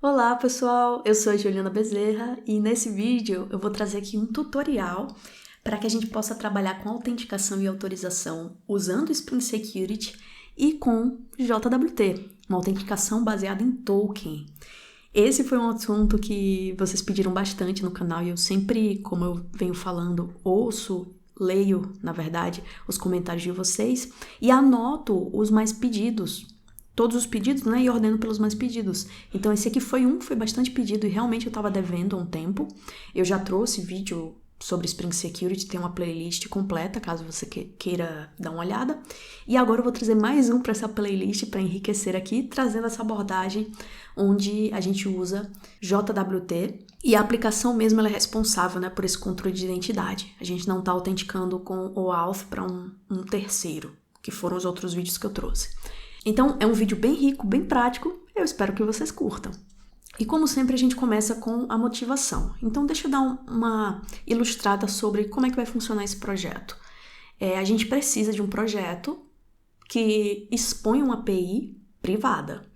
Olá pessoal, eu sou a Juliana Bezerra e nesse vídeo eu vou trazer aqui um tutorial para que a gente possa trabalhar com autenticação e autorização usando Spring Security e com JWT, uma autenticação baseada em token. Esse foi um assunto que vocês pediram bastante no canal e eu sempre, como eu venho falando, leio, na verdade, os comentários de vocês e anoto os mais pedidos. Todos os pedidos, né, e ordeno pelos mais pedidos. Então esse aqui foi bastante pedido e realmente eu estava devendo há um tempo. Eu já trouxe vídeo sobre Spring Security, tem uma playlist completa, caso você queira dar uma olhada. E agora eu vou trazer mais um para essa playlist para enriquecer aqui, trazendo essa abordagem onde a gente usa JWT e a aplicação mesmo ela é responsável, né, por esse controle de identidade. A gente não está autenticando com OAuth para um terceiro, que foram os outros vídeos que eu trouxe. Então, é um vídeo bem rico, bem prático, eu espero que vocês curtam. E como sempre, a gente começa com a motivação. Então, deixa eu dar uma ilustrada sobre como é que vai funcionar esse projeto. A gente precisa de um projeto que expõe uma API privada.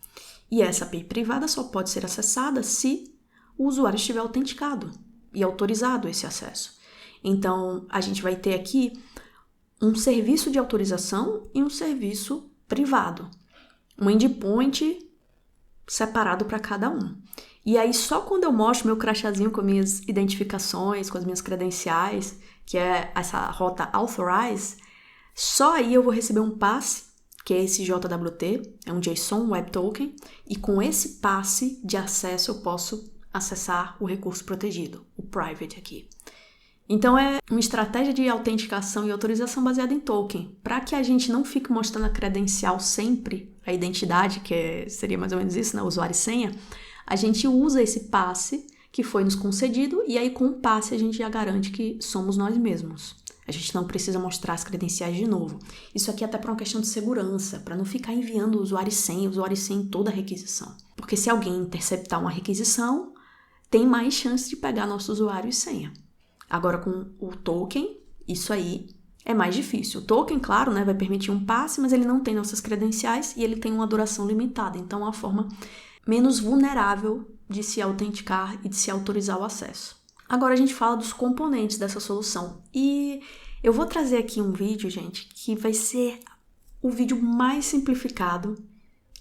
E essa API privada só pode ser acessada se o usuário estiver autenticado e autorizado esse acesso. Então, a gente vai ter aqui um serviço de autorização e um serviço privado. Um endpoint separado para cada um. E aí, só quando eu mostro meu crachazinho com minhas identificações, com as minhas credenciais, que é essa rota Authorize, só aí eu vou receber um passe, que é esse JWT, é um JSON Web Token, e com esse passe de acesso eu posso acessar o recurso protegido, o private aqui. Então, é uma estratégia de autenticação e autorização baseada em token, para que a gente não fique mostrando a credencial sempre, a identidade, que seria mais ou menos isso, né? Usuário e senha, a gente usa esse passe que foi nos concedido e aí com o passe a gente já garante que somos nós mesmos. A gente não precisa mostrar as credenciais de novo. Isso aqui é até para uma questão de segurança, para não ficar enviando usuário e senha em toda a requisição. Porque se alguém interceptar uma requisição, tem mais chance de pegar nosso usuário e senha. Agora, com o token, isso aí é mais difícil. O token, claro, né, vai permitir um passe, mas ele não tem nossas credenciais e ele tem uma duração limitada. Então, é uma forma menos vulnerável de se autenticar e de se autorizar o acesso. Agora, a gente fala dos componentes dessa solução. E eu vou trazer aqui um vídeo, gente, que vai ser o vídeo mais simplificado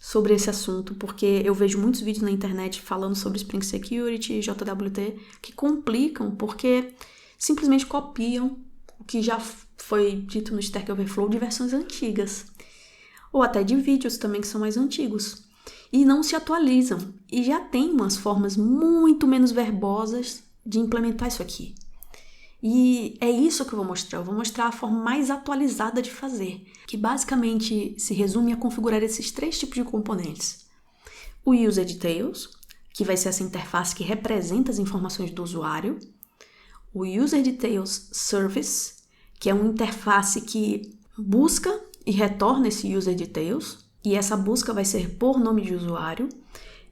sobre esse assunto, porque eu vejo muitos vídeos na internet falando sobre Spring Security e JWT que complicam, porque simplesmente copiam o que já foi dito no Stack Overflow de versões antigas. Ou até de vídeos também que são mais antigos. E não se atualizam. E já tem umas formas muito menos verbosas de implementar isso aqui. E é isso que eu vou mostrar. Eu vou mostrar a forma mais atualizada de fazer, que basicamente se resume a configurar esses três tipos de componentes. O User Details, que vai ser essa interface que representa as informações do usuário. O User Details Service, que é uma interface que busca e retorna esse User Details, e essa busca vai ser por nome de usuário.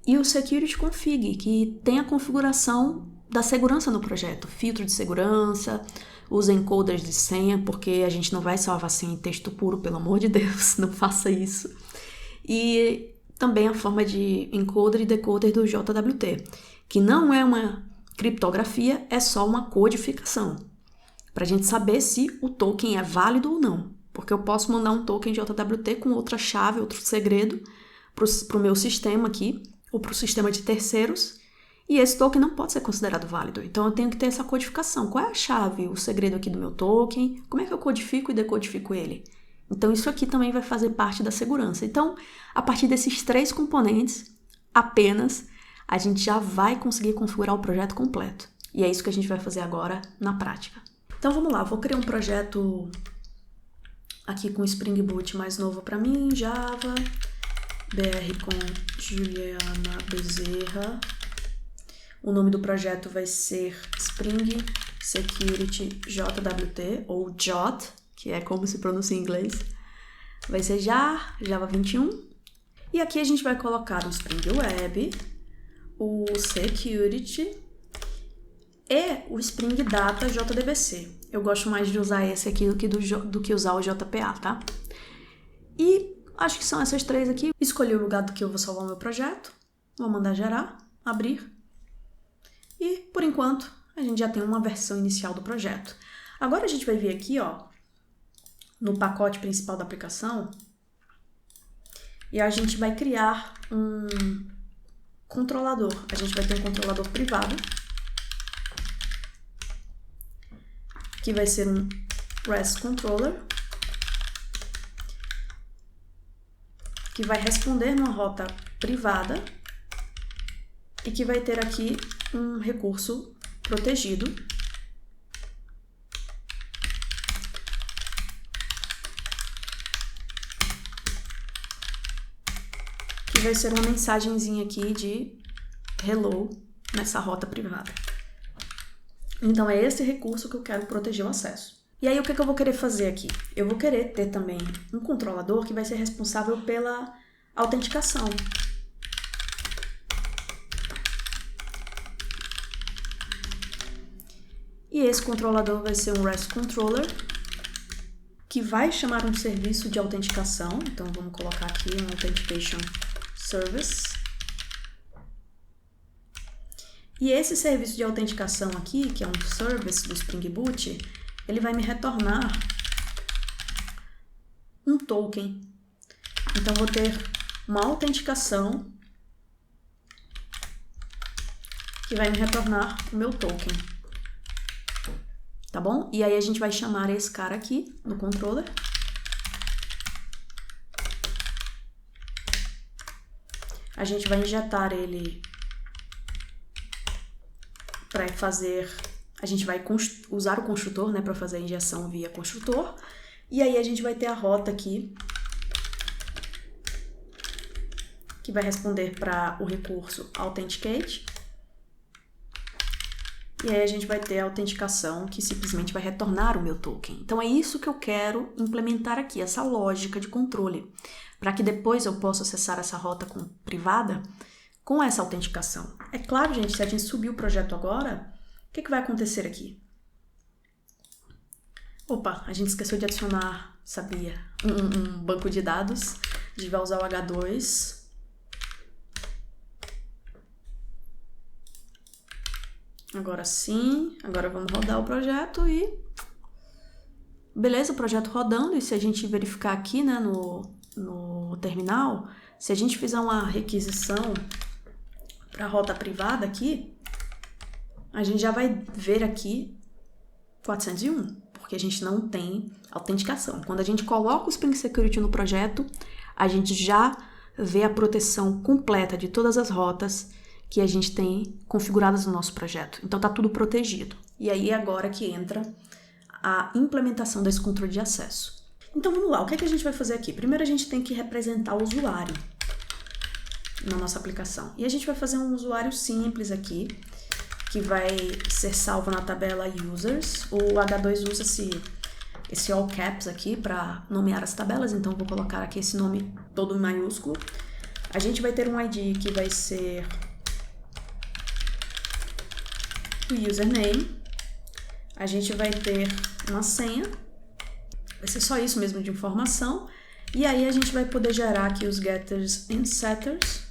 E o Security Config, que tem a configuração da segurança no projeto, filtro de segurança, os encoders de senha, porque a gente não vai salvar senha em texto puro, pelo amor de Deus, não faça isso. E também a forma de encoder e decoder do JWT, que não é uma criptografia, é só uma codificação, para a gente saber se o token é válido ou não, porque eu posso mandar um token JWT com outra chave, outro segredo, para o meu sistema aqui, ou para o sistema de terceiros, e esse token não pode ser considerado válido. Então, eu tenho que ter essa codificação. Qual é a chave, o segredo aqui do meu token? Como é que eu codifico e decodifico ele? Então, isso aqui também vai fazer parte da segurança. Então, a partir desses três componentes, apenas, a gente já vai conseguir configurar o projeto completo. E é isso que a gente vai fazer agora na prática. Então, vamos lá. Vou criar um projeto aqui com Spring Boot mais novo para mim. Java, BR com Juliana Bezerra. O nome do projeto vai ser Spring Security JWT, ou JOT, que é como se pronuncia em inglês. Vai ser Java 21. E aqui a gente vai colocar o Spring Web, o Security e o Spring Data JDBC. Eu gosto mais de usar esse aqui do que usar o JPA, tá? E acho que são essas três aqui. Escolhi o lugar do que eu vou salvar o meu projeto. Vou mandar gerar. abrir. E, por enquanto, a gente já tem uma versão inicial do projeto. Agora a gente vai vir aqui, ó, no pacote principal da aplicação, e a gente vai criar um controlador. A gente vai ter um controlador privado, que vai ser um REST Controller, que vai responder numa rota privada e que vai ter aqui um recurso protegido, que vai ser uma mensagenzinha aqui de hello nessa rota privada. Então é esse recurso que eu quero proteger o acesso. E aí o que eu vou querer fazer aqui? Eu vou querer ter também um controlador que vai ser responsável pela autenticação. E esse controlador vai ser um REST Controller, que vai chamar um serviço de autenticação. Então vamos colocar aqui um Authentication Service. E esse serviço de autenticação aqui, que é um service do Spring Boot, ele vai me retornar um token. Então vou ter uma autenticação que vai me retornar o meu token. Tá bom? E aí a gente vai chamar esse cara aqui no controller. A gente vai injetar ele para fazer... A gente vai usar o construtor, né, para fazer a injeção via construtor. E aí a gente vai ter a rota aqui, que vai responder para o recurso Authenticate. E aí a gente vai ter a autenticação, que simplesmente vai retornar o meu token. Então é isso que eu quero implementar aqui, essa lógica de controle, para que depois eu possa acessar essa rota privada com essa autenticação. É claro, gente, se a gente subir o projeto agora, o que vai acontecer aqui? Opa, a gente esqueceu de adicionar, sabia, um banco de dados. A gente vai usar o H2. Agora sim, agora vamos rodar o projeto e... Beleza, o projeto rodando, e se a gente verificar aqui, né, no terminal, se a gente fizer uma requisição para a rota privada aqui, a gente já vai ver aqui 401, porque a gente não tem autenticação. Quando a gente coloca o Spring Security no projeto, a gente já vê a proteção completa de todas as rotas que a gente tem configuradas no nosso projeto. Então tá tudo protegido. E aí é agora que entra a implementação desse controle de acesso. Então vamos lá, o que é que a gente vai fazer aqui? Primeiro a gente tem que representar o usuário na nossa aplicação. E a gente vai fazer um usuário simples aqui, que vai ser salvo na tabela Users. O H2 usa esse all caps aqui para nomear as tabelas, então eu vou colocar aqui esse nome todo em maiúsculo. A gente vai ter um ID que vai ser o username. A gente vai ter uma senha. Vai ser só isso mesmo de informação. E aí a gente vai poder gerar aqui os getters e setters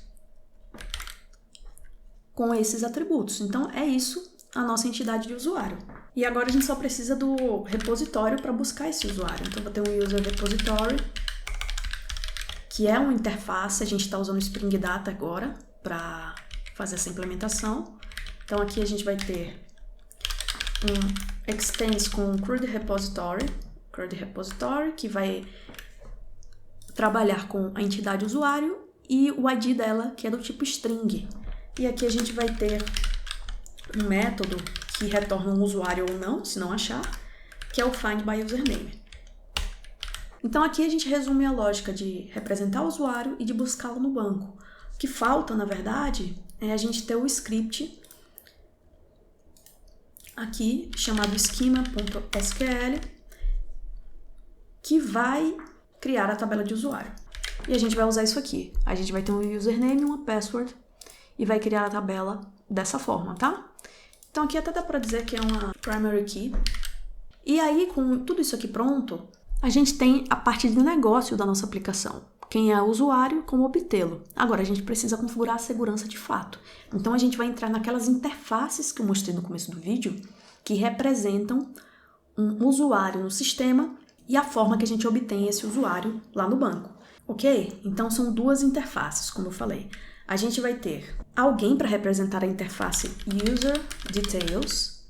com esses atributos. Então é isso a nossa entidade de usuário. E agora a gente só precisa do repositório para buscar esse usuário. Então vou ter um user repository, que é uma interface. A gente está usando o Spring Data agora para fazer essa implementação. Então aqui a gente vai ter um extends com CRUD repository, que vai trabalhar com a entidade usuário e o ID dela, que é do tipo string. E aqui a gente vai ter um método que retorna um usuário ou não, se não achar, que é o find by username. Então aqui a gente resume a lógica de representar o usuário e de buscá-lo no banco. O que falta, na verdade, é a gente ter o script aqui, chamado schema.sql, que vai criar a tabela de usuário. E a gente vai usar isso aqui. A gente vai ter um username e uma password e vai criar a tabela dessa forma, tá? Então aqui até dá para dizer que é uma primary key. E aí, com tudo isso aqui pronto, a gente tem a parte de negócio da nossa aplicação. quem é o usuário, como obtê-lo. Agora, a gente precisa configurar a segurança de fato. Então, a gente vai entrar naquelas interfaces que eu mostrei no começo do vídeo, que representam um usuário no sistema e a forma que a gente obtém esse usuário lá no banco. Ok? Então, são duas interfaces, como eu falei. A gente vai ter alguém para representar a interface User Details.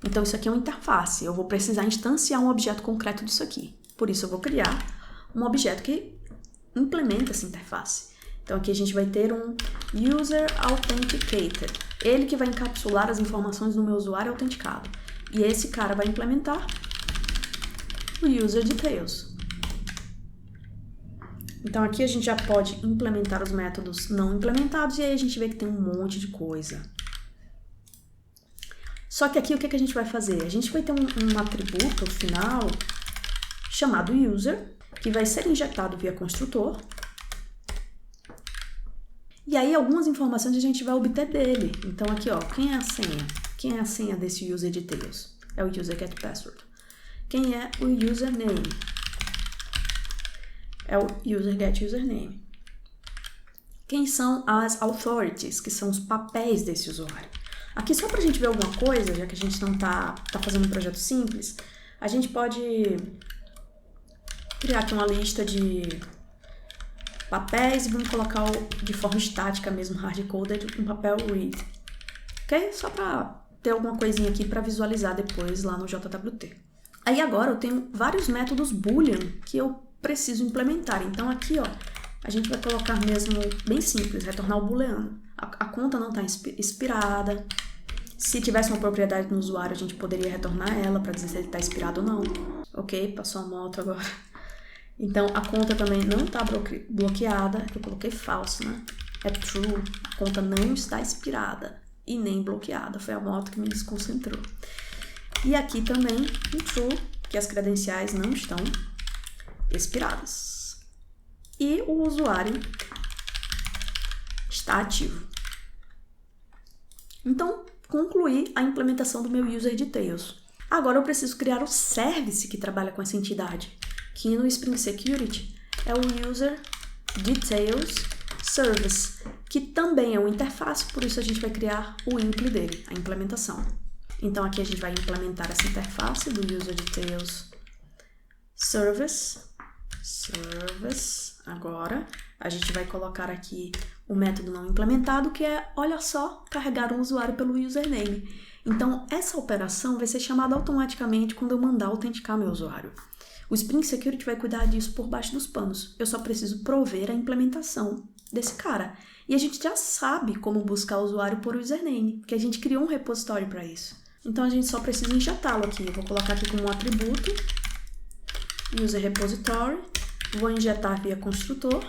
Então, isso aqui é uma interface. Eu vou precisar instanciar um objeto concreto disso aqui. Por isso, eu vou criar um objeto que implementa essa interface. Então, aqui a gente vai ter um User Authenticated. Ele que vai encapsular as informações do meu usuário autenticado. E esse cara vai implementar o User Details. Então, aqui a gente já pode implementar os métodos não implementados e aí a gente vê que tem um monte de coisa. Só que aqui o que a gente vai fazer? A gente vai ter um atributo final chamado User, que vai ser injetado via construtor. E aí algumas informações a gente vai obter dele. Então aqui, ó, quem é a senha? Quem é a senha desse User Details? É o User Get Password. Quem é o Username? É o User Get Username. Quem são as Authorities, que são os papéis desse usuário? Aqui só pra gente ver alguma coisa, já que a gente não tá fazendo um projeto simples, a gente pode criar aqui uma lista de papéis e vamos colocar de forma estática mesmo, hard-coded, um papel read. Ok? Só para ter alguma coisinha aqui para visualizar depois lá no JWT. Aí agora eu tenho vários métodos boolean que eu preciso implementar. Então aqui, ó, a gente vai colocar mesmo bem simples, retornar o booleano. A conta não está expirada. Se tivesse uma propriedade no usuário, a gente poderia retornar ela para dizer se ele está expirado ou não. Ok? Passou a moto agora. Então, a conta também não está bloqueada. Eu coloquei falso, né? É true. A conta não está expirada e nem bloqueada. Foi a moto que me desconcentrou. E aqui também um true, que as credenciais não estão expiradas. E o usuário está ativo. Então, concluí a implementação do meu User Details. Agora eu preciso criar o service que trabalha com essa entidade, que no Spring Security é o User Details Service, que também é uma interface, por isso a gente vai criar o impl dele, a implementação. Então aqui a gente vai implementar essa interface do User Details Service. Agora a gente vai colocar aqui o método não implementado, que é, olha só, carregar um usuário pelo username. Então essa operação vai ser chamada automaticamente quando eu mandar autenticar meu usuário. O Spring Security vai cuidar disso por baixo dos panos. Eu só preciso prover a implementação desse cara. E a gente já sabe como buscar o usuário por username, porque a gente criou um repositório para isso. Então a gente só precisa injetá-lo aqui. Eu vou colocar aqui como um atributo, user repository, vou injetar via construtor.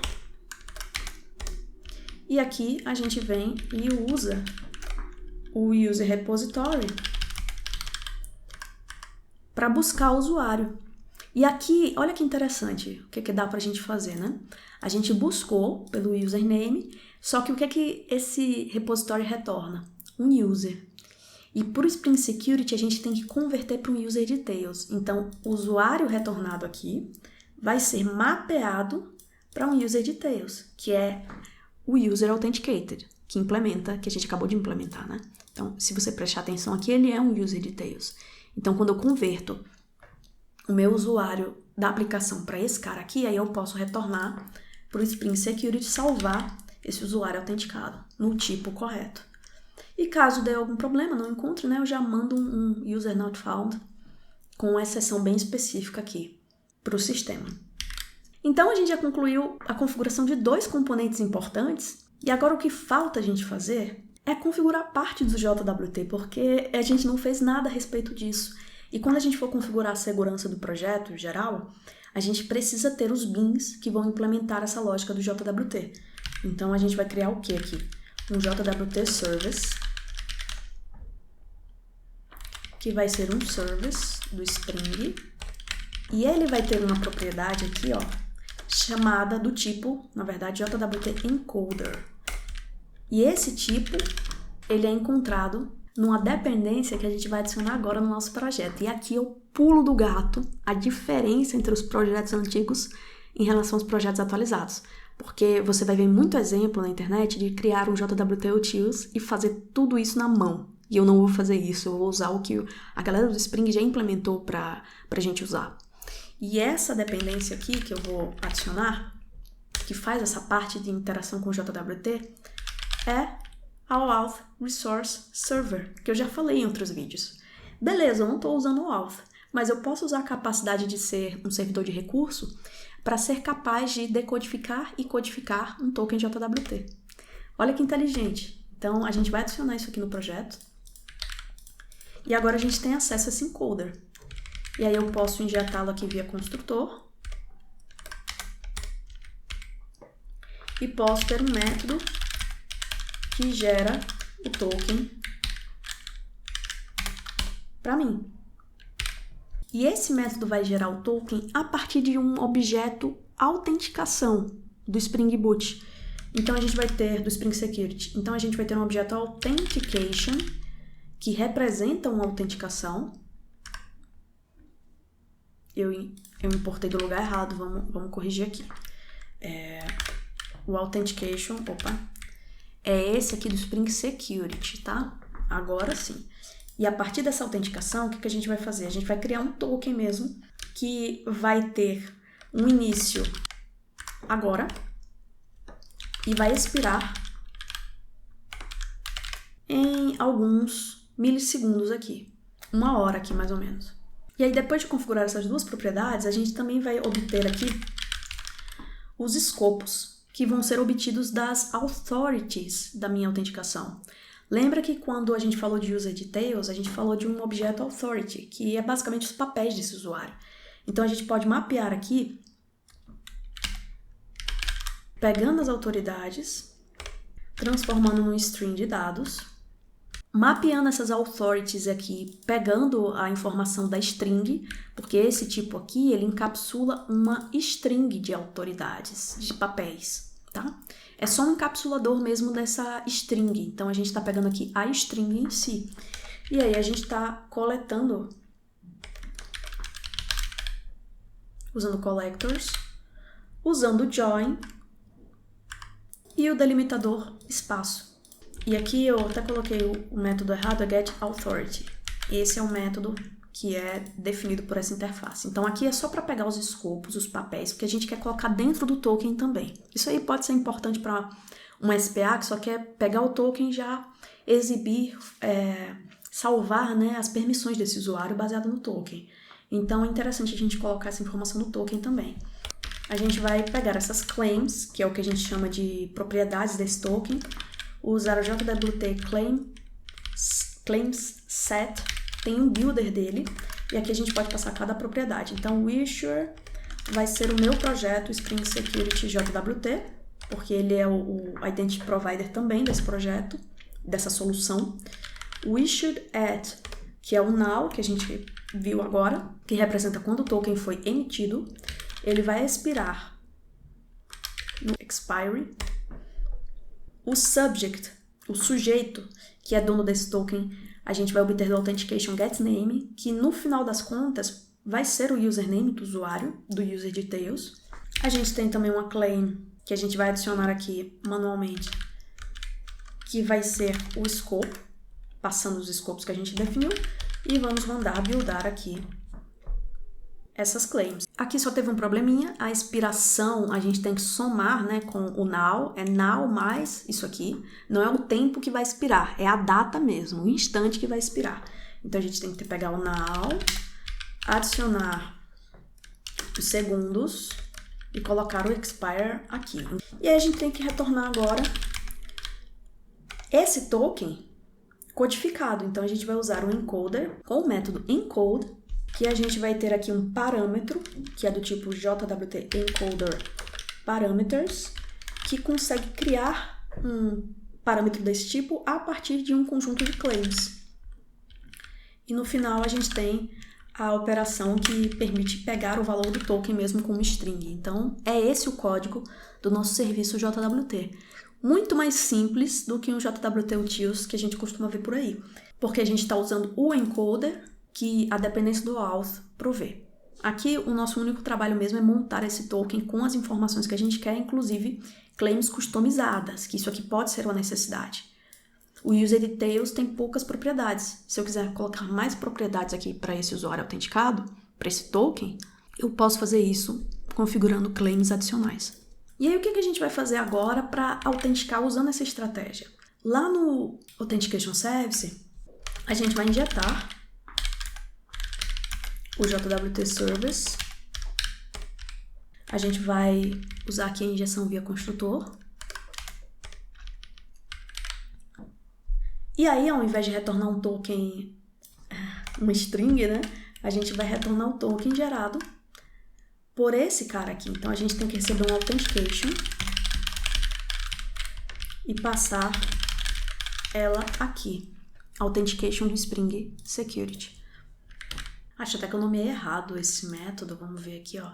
E aqui a gente vem e usa o user repository para buscar o usuário. E aqui, olha que interessante o que dá pra gente fazer, né? A gente buscou pelo username, só que o que esse repositório retorna? Um user. E por Spring Security a gente tem que converter para um User Details. Então, o usuário retornado aqui vai ser mapeado para um User Details, que é o User Authenticated, que a gente acabou de implementar, né? Então, se você prestar atenção aqui, ele é um User Details. Então, quando eu converto o meu usuário da aplicação para esse cara aqui, aí eu posso retornar para o Spring Security salvar esse usuário autenticado no tipo correto. E caso dê algum problema, não encontre, né, eu já mando um user not found com uma exceção bem específica aqui para o sistema. Então, a gente já concluiu a configuração de dois componentes importantes e agora o que falta a gente fazer é configurar parte do JWT, porque a gente não fez nada a respeito disso. E quando a gente for configurar a segurança do projeto em geral, a gente precisa ter os bins que vão implementar essa lógica do JWT. Então, a gente vai criar o que aqui? Um JWT Service, que vai ser um service do Spring, e ele vai ter uma propriedade aqui, ó, chamada do tipo, na verdade, JWT Encoder. E esse tipo, ele é encontrado numa dependência que a gente vai adicionar agora no nosso projeto. E aqui eu pulo do gato a diferença entre os projetos antigos em relação aos projetos atualizados, porque você vai ver muito exemplo na internet de criar um JWT Utils e fazer tudo isso na mão. E eu não vou fazer isso, eu vou usar o que a galera do Spring já implementou para a gente usar. E essa dependência aqui que eu vou adicionar, que faz essa parte de interação com o JWT, é a Auth Resource Server, que eu já falei em outros vídeos. Beleza, eu não estou usando o Auth, mas eu posso usar a capacidade de ser um servidor de recurso para ser capaz de decodificar e codificar um token JWT. Olha que inteligente. Então, a gente vai adicionar isso aqui no projeto. E agora a gente tem acesso a esse encoder. E aí eu posso injetá-lo aqui via construtor. E posso ter um método que gera o token para mim. E esse método vai gerar o token a partir de um objeto autenticação do Spring Boot. Então a gente vai ter do Spring Security. Então a gente vai ter um objeto authentication que representa uma autenticação. Eu importei do lugar errado, vamos corrigir aqui. O authentication, é esse aqui do Spring Security, tá? Agora sim. E a partir dessa autenticação, o que a gente vai fazer? A gente vai criar um token mesmo, que vai ter um início agora e vai expirar em alguns milissegundos aqui. 1 hora aqui, mais ou menos. E aí, depois de configurar essas duas propriedades, a gente também vai obter aqui os escopos, que vão ser obtidos das authorities da minha autenticação. Lembra que quando a gente falou de user details, a gente falou de um objeto authority, que é basicamente os papéis desse usuário. Então, a gente pode mapear aqui, pegando as autoridades, transformando num string de dados, mapeando essas authorities aqui, pegando a informação da string, porque esse tipo aqui, ele encapsula uma string de autoridades, de papéis, tá? É só um encapsulador mesmo dessa string, então a gente está pegando aqui a string em si. E aí a gente está coletando, usando collectors, usando join e o delimitador espaço. E aqui eu até coloquei o método errado, é getAuthority. Esse é o método que é definido por essa interface. Então aqui é só para pegar os escopos, os papéis, porque a gente quer colocar dentro do token também. Isso aí pode ser importante para uma SPA que só quer pegar o token e já exibir, salvar, né, as permissões desse usuário baseado no token. Então é interessante a gente colocar essa informação no token também. A gente vai pegar essas claims, que é o que a gente chama de propriedades desse token, usar o JWT claims set, tem um builder dele, e aqui a gente pode passar cada propriedade. Então, o issuer vai ser o meu projeto Spring Security JWT, porque ele é o Identity Provider também desse projeto, dessa solução. O issued at, que é o now, que a gente viu agora, que representa quando o token foi emitido, ele vai expirar no expiry. O subject, o sujeito, que é dono desse token, a gente vai obter do authentication getName, que no final das contas vai ser o username do usuário, do user details. A gente tem também uma claim, que a gente vai adicionar aqui manualmente, que vai ser o scope, passando os scopes que a gente definiu, e vamos mandar buildar aqui essas claims. Aqui só teve um probleminha, a expiração a gente tem que somar, né, com o now, é now mais isso aqui, não é o tempo que vai expirar, é a data mesmo, o instante que vai expirar. Então a gente tem que pegar o now, adicionar os segundos e colocar o expire aqui. E aí a gente tem que retornar agora esse token codificado, então a gente vai usar o encoder com o método encode, que a gente vai ter aqui um parâmetro, que é do tipo JWT encoder parameters, que consegue criar um parâmetro desse tipo a partir de um conjunto de claims. E no final a gente tem a operação que permite pegar o valor do token mesmo como string. Então é esse o código do nosso serviço JWT. Muito mais simples do que um JWT Utils que a gente costuma ver por aí, porque a gente está usando o encoder que a dependência do auth provê. Aqui o nosso único trabalho mesmo é montar esse token com as informações que a gente quer, inclusive claims customizadas, que isso aqui pode ser uma necessidade. O User Details tem poucas propriedades. Se eu quiser colocar mais propriedades aqui para esse usuário autenticado, para esse token, eu posso fazer isso configurando claims adicionais. E aí o que a gente vai fazer agora para autenticar usando essa estratégia? Lá no Authentication Service, a gente vai injetar o JWT Service. A gente vai usar aqui a injeção via construtor. E aí, ao invés de retornar um token, uma string, né? A gente vai retornar um token gerado por esse cara aqui. Então, a gente tem que receber um authentication e passar ela aqui. Authentication do Spring Security. Acho até que eu nomeei errado esse método. Vamos ver aqui, ó.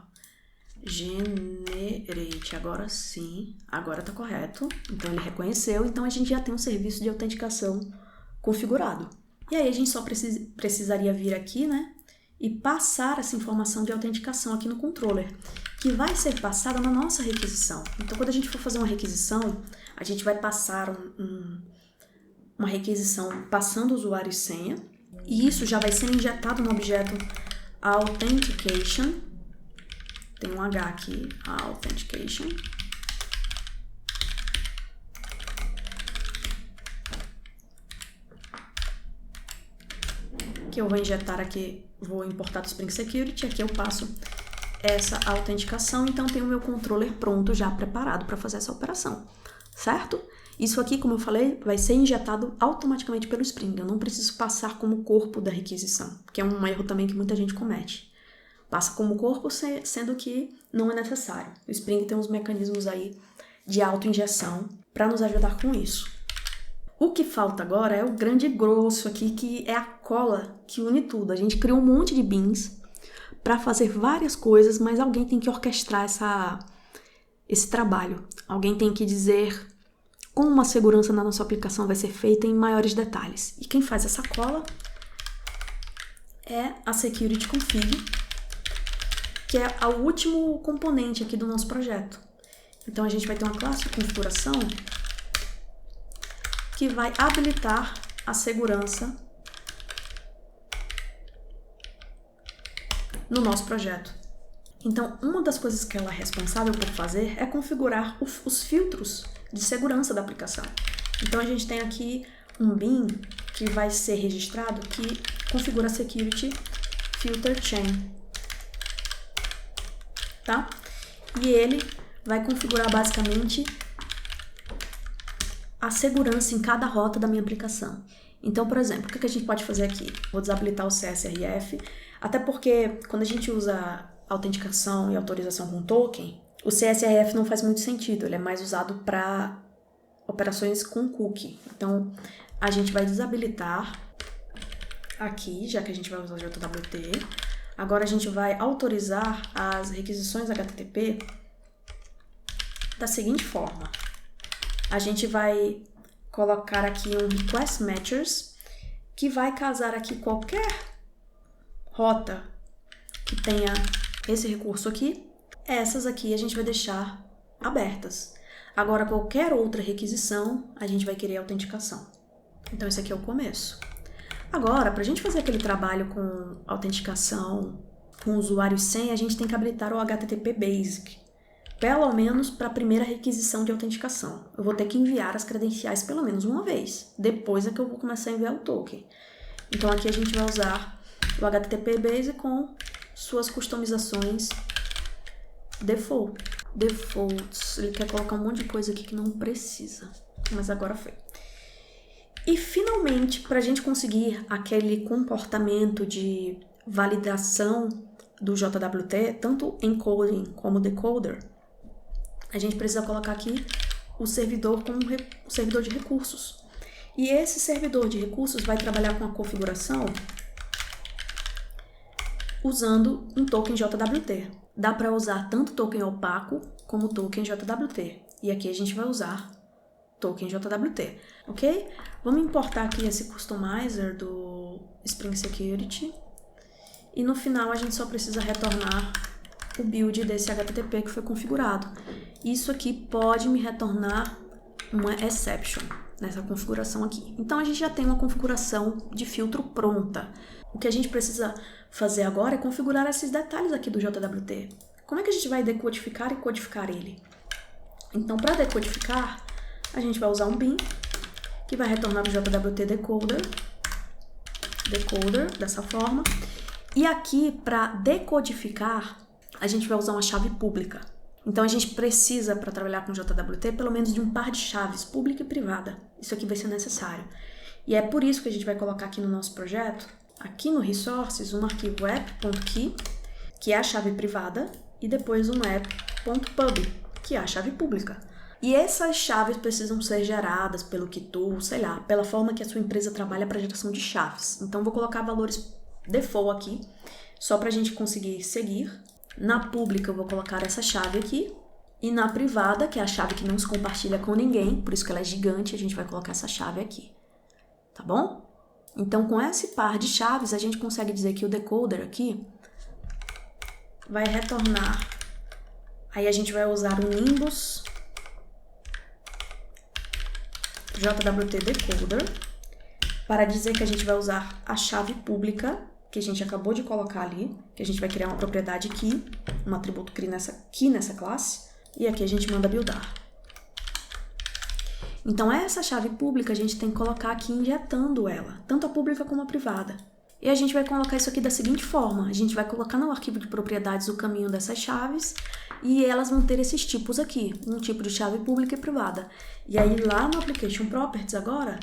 Generate. Agora sim. Agora tá correto. Então, ele reconheceu. Então, a gente já tem um serviço de autenticação configurado. E aí, a gente só precisaria vir aqui, né? E passar essa informação de autenticação aqui no controller, que vai ser passada na nossa requisição. Então, quando a gente for fazer uma requisição, a gente vai passar uma requisição passando usuário e senha, e isso já vai ser injetado no objeto Authentication. Tem um H aqui, Authentication. Que eu vou injetar aqui, vou importar do Spring Security, aqui eu passo essa autenticação, então tem o meu controller pronto já preparado para fazer essa operação, certo? Isso aqui, como eu falei, vai ser injetado automaticamente pelo Spring, eu não preciso passar como corpo da requisição, que é um erro também que muita gente comete. Passa como corpo, sendo que não é necessário. O Spring tem uns mecanismos aí de auto-injeção para nos ajudar com isso. O que falta agora é o grande grosso aqui, que é a cola que une tudo. A gente criou um monte de beans para fazer várias coisas, mas alguém tem que orquestrar esse trabalho. Alguém tem que dizer como a segurança na nossa aplicação vai ser feita em maiores detalhes. E quem faz essa cola é a Security Config, que é o último componente aqui do nosso projeto. Então, a gente vai ter uma classe de configuração que vai habilitar a segurança no nosso projeto. Então, uma das coisas que ela é responsável por fazer é configurar os filtros de segurança da aplicação. Então, a gente tem aqui um bin que vai ser registrado que configura Security Filter Chain, tá? E ele vai configurar basicamente a segurança em cada rota da minha aplicação. Então, por exemplo, o que a gente pode fazer aqui? Vou desabilitar o CSRF, até porque quando a gente usa autenticação e autorização com token, o CSRF não faz muito sentido, ele é mais usado para operações com cookie. Então, a gente vai desabilitar aqui, já que a gente vai usar o JWT. Agora, a gente vai autorizar as requisições HTTP da seguinte forma. A gente vai colocar aqui um Request Matchers, que vai casar aqui qualquer rota que tenha esse recurso aqui. Essas aqui a gente vai deixar abertas. Agora, qualquer outra requisição, a gente vai querer autenticação. Então, esse aqui é o começo. Agora, para a gente fazer aquele trabalho com autenticação, com usuário e senha, a gente tem que habilitar o HTTP Basic. Pelo menos para a primeira requisição de autenticação. Eu vou ter que enviar as credenciais pelo menos uma vez. Depois é que eu vou começar a enviar o token. Então, aqui a gente vai usar o HTTP Basic com suas customizações defaults. Ele quer colocar um monte de coisa aqui que não precisa. Mas agora foi. E, finalmente, para a gente conseguir aquele comportamento de validação do JWT, tanto encoding como decoder, a gente precisa colocar aqui o servidor como um servidor de recursos. E esse servidor de recursos vai trabalhar com a configuração usando um token JWT. Dá para usar tanto token opaco como token JWT. E aqui a gente vai usar token JWT, ok? Vamos importar aqui esse customizer do Spring Security. E no final a gente só precisa retornar o build desse HTTP que foi configurado. Isso aqui pode me retornar uma exception nessa configuração aqui. Então a gente já tem uma configuração de filtro pronta. O que a gente precisa fazer agora é configurar esses detalhes aqui do JWT. Como é que a gente vai decodificar e codificar ele? Então, para decodificar, a gente vai usar um bin, que vai retornar o JWT decoder, dessa forma. E aqui, para decodificar, a gente vai usar uma chave pública. Então, a gente precisa, para trabalhar com JWT, pelo menos de um par de chaves, pública e privada. Isso aqui vai ser necessário. E é por isso que a gente vai colocar aqui no nosso projeto, aqui no Resources, um arquivo app.key, que é a chave privada, e depois um app.pub, que é a chave pública. E essas chaves precisam ser geradas pelo Keytool, sei lá, pela forma que a sua empresa trabalha para geração de chaves. Então, vou colocar valores default aqui, só para a gente conseguir seguir. Na pública, eu vou colocar essa chave aqui. E na privada, que é a chave que não se compartilha com ninguém, por isso que ela é gigante, a gente vai colocar essa chave aqui. Tá bom? Então, com esse par de chaves, a gente consegue dizer que o decoder aqui vai retornar. Aí a gente vai usar o Nimbus JWT decoder para dizer que a gente vai usar a chave pública que a gente acabou de colocar ali, que a gente vai criar uma propriedade key, um atributo key nessa classe, e aqui a gente manda buildar. Então essa chave pública a gente tem que colocar aqui injetando ela, tanto a pública como a privada. E a gente vai colocar isso aqui da seguinte forma, a gente vai colocar no arquivo de propriedades o caminho dessas chaves e elas vão ter esses tipos aqui, um tipo de chave pública e privada. E aí lá no Application Properties agora,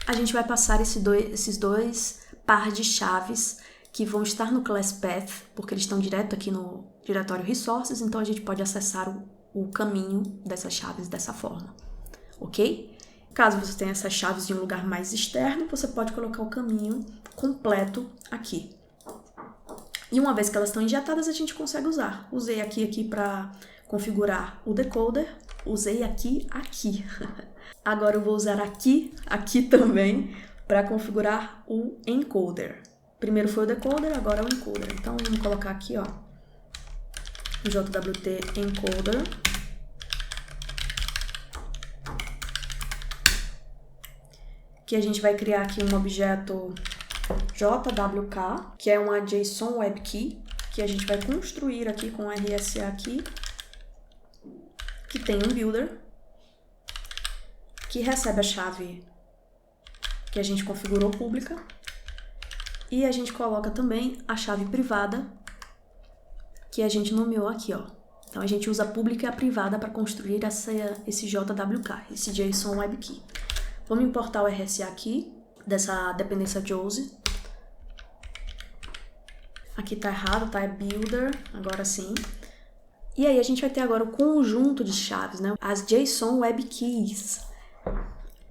a gente vai passar esses dois par de chaves que vão estar no Class Path, porque eles estão direto aqui no diretório Resources, então a gente pode acessar o caminho dessas chaves dessa forma, ok? Caso você tenha essas chaves em um lugar mais externo, você pode colocar o caminho completo aqui. E uma vez que elas estão injetadas, a gente consegue usar. Usei aqui para configurar o decoder, usei aqui. Agora eu vou usar aqui também, para configurar o encoder. Primeiro foi o decoder, agora é o encoder. Então, vamos colocar aqui, ó, o JWT encoder. Que a gente vai criar aqui um objeto JWK, que é uma JSON Web Key, que a gente vai construir aqui com RSA aqui, que tem um builder, que recebe a chave que a gente configurou pública, e a gente coloca também a chave privada, que a gente nomeou aqui, ó. Então, a gente usa a pública e a privada para construir esse JWK, esse JSON Web Key. Vamos importar o RSA aqui, dessa dependência JOSE. Aqui tá errado, tá? É builder, agora sim. E aí a gente vai ter agora o conjunto de chaves, né? As JSON Web Keys,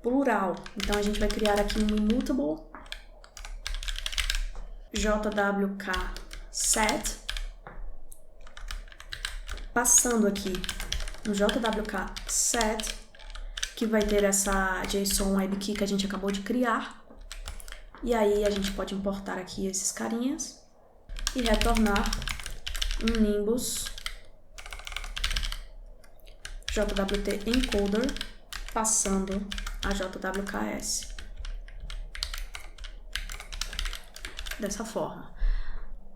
plural. Então a gente vai criar aqui um immutable JWK set, passando aqui no JWK set, que vai ter essa JSON Web Key que a gente acabou de criar. E aí a gente pode importar aqui esses carinhas e retornar um Nimbus JWT encoder passando a JWKS. Dessa forma.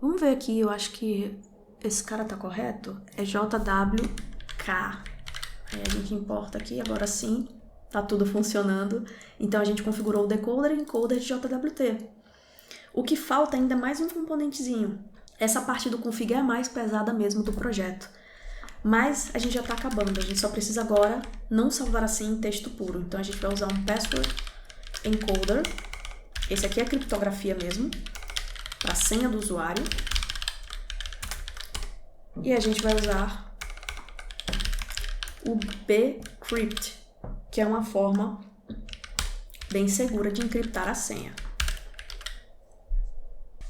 Vamos ver aqui, eu acho que esse cara tá correto. É JWK. Aí a gente importa aqui, agora sim, tá tudo funcionando. Então a gente configurou o decoder e encoder de JWT. O que falta ainda é mais um componentezinho. Essa parte do config é a mais pesada mesmo do projeto. Mas a gente já tá acabando, a gente só precisa agora não salvar assim em texto puro. Então a gente vai usar um password encoder. Esse aqui é a criptografia mesmo, para a senha do usuário. E a gente vai usar o bcrypt, que é uma forma bem segura de encriptar a senha.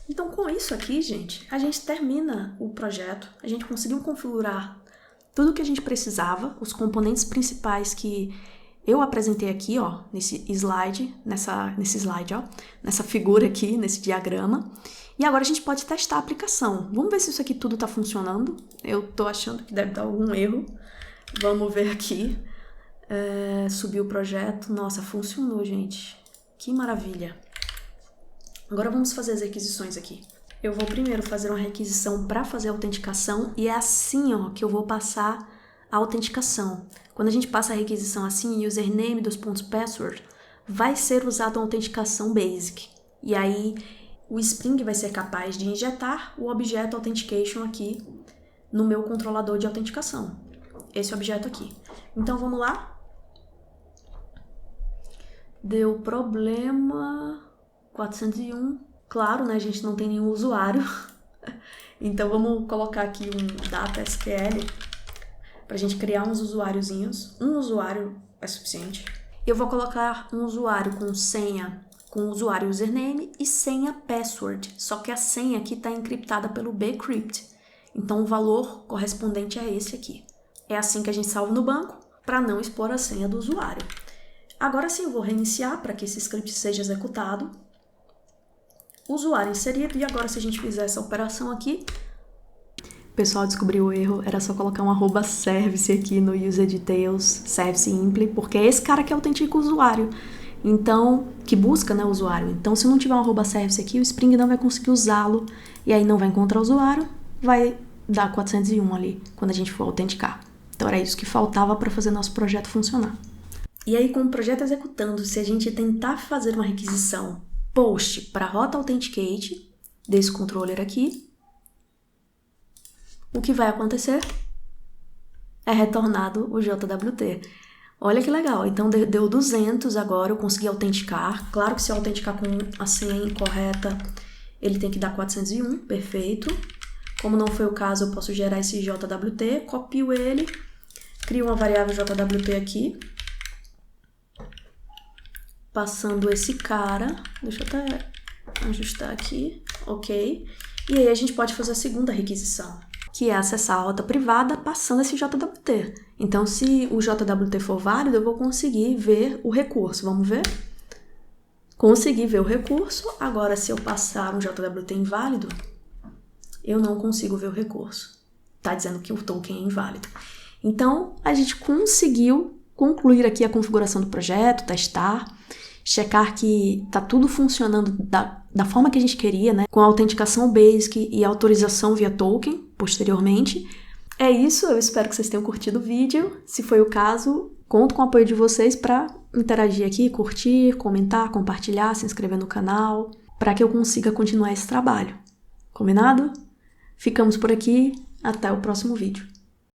Então, com isso aqui, gente, a gente termina o projeto, a gente conseguiu configurar tudo o que a gente precisava, os componentes principais que Eu apresentei aqui, ó, nesse slide, nessa figura aqui, nesse diagrama. E agora a gente pode testar a aplicação. Vamos ver se isso aqui tudo tá funcionando. Eu tô achando que deve dar algum erro. Vamos ver aqui. Subir o projeto. Nossa, funcionou, gente. Que maravilha. Agora vamos fazer as requisições aqui. Eu vou primeiro fazer uma requisição para fazer a autenticação e é assim, ó, que eu vou passar a autenticação. Quando a gente passa a requisição assim, username, password, vai ser usado a autenticação basic. E aí o Spring vai ser capaz de injetar o objeto authentication aqui no meu controlador de autenticação. Esse objeto aqui. Então vamos lá. Deu problema 401. Claro, né, a gente não tem nenhum usuário. Então vamos colocar aqui um data SQL pra gente criar uns usuáriozinhos. Um usuário é suficiente. Eu vou colocar um usuário com senha, com usuário username e senha password. Só que a senha aqui está encriptada pelo bcrypt. Então o valor correspondente é esse aqui. É assim que a gente salva no banco para não expor a senha do usuário. Agora sim eu vou reiniciar para que esse script seja executado. Usuário inserido, e agora se a gente fizer essa operação aqui, o pessoal descobriu o erro, era só colocar um @service aqui no user details, service impli, porque é esse cara que autentica o usuário, então, que busca, né, o usuário. Então, se não tiver um @service aqui, o Spring não vai conseguir usá-lo, e aí não vai encontrar o usuário, vai dar 401 ali, quando a gente for autenticar. Então, era isso que faltava para fazer nosso projeto funcionar. E aí, com o projeto executando, se a gente tentar fazer uma requisição post para Hot Authenticate desse controller aqui, o que vai acontecer é retornado o JWT. Olha que legal, então deu 200 agora, eu consegui autenticar. Claro que se eu autenticar com a senha incorreta, ele tem que dar 401, perfeito. Como não foi o caso, eu posso gerar esse JWT, copio ele, crio uma variável JWT aqui, passando esse cara, deixa eu até ajustar aqui, ok. E aí a gente pode fazer a segunda requisição, que é acessar a rota privada passando esse JWT. Então, se o JWT for válido, eu vou conseguir ver o recurso. Vamos ver? Consegui ver o recurso. Agora, se eu passar um JWT inválido, eu não consigo ver o recurso. Está dizendo que o token é inválido. Então, a gente conseguiu concluir aqui a configuração do projeto, testar, checar que está tudo funcionando da forma que a gente queria, né? Com a autenticação basic e autorização via token, posteriormente. É isso, eu espero que vocês tenham curtido o vídeo. Se foi o caso, conto com o apoio de vocês para interagir aqui, curtir, comentar, compartilhar, se inscrever no canal, para que eu consiga continuar esse trabalho. Combinado? Ficamos por aqui, até o próximo vídeo.